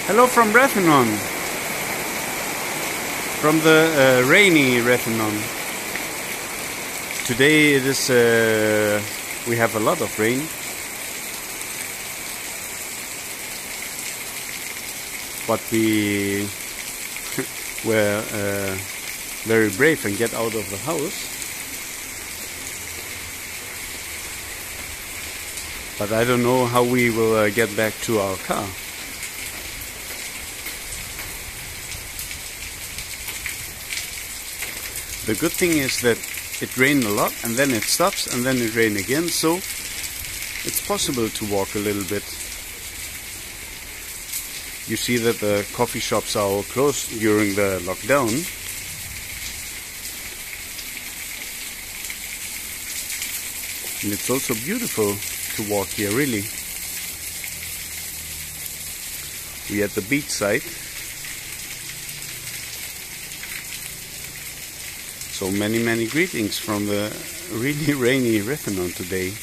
Hello from Rethymnon, from the rainy Rethymnon. Today it is, we have a lot of rain. But we were very brave and get out of the house. But I don't know how we will get back to our car. The good thing is that it rained a lot and then it stops and then it rains again, so it's possible to walk a little bit. You see that the coffee shops are all closed during the lockdown. And it's also beautiful to walk here, really. We're at the beach side. So many greetings from the really rainy Rethymnon today.